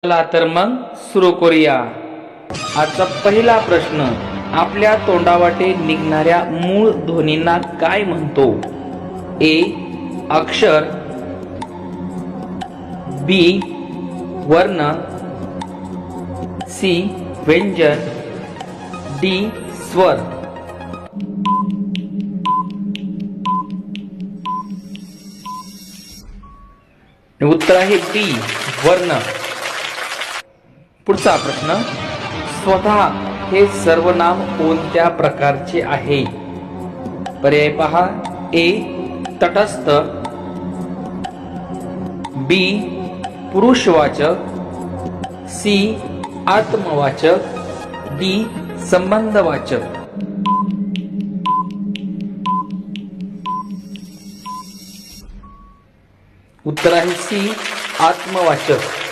चला तर मग सुरू करूया. आजचा पहिला प्रश्न, आपल्या तोंडावाटे निघणाऱ्या मूळ ध्वनींना काय म्हणतो? ए. अक्षर, बी. वर्ण, सी. व्यंजन, डी. स्वर. उत्तर आहे डी. वर्ण. पुढचा प्रश्न, स्वतः हे सर्वनाम कोणत्या प्रकारचे आहे? पर्याय पहा. ए. तटस्थ, बी. पुरुषवाचक, सी. आत्मवाचक, डी. संबंधवाचक. उत्तर आहे सी. आत्मवाचक.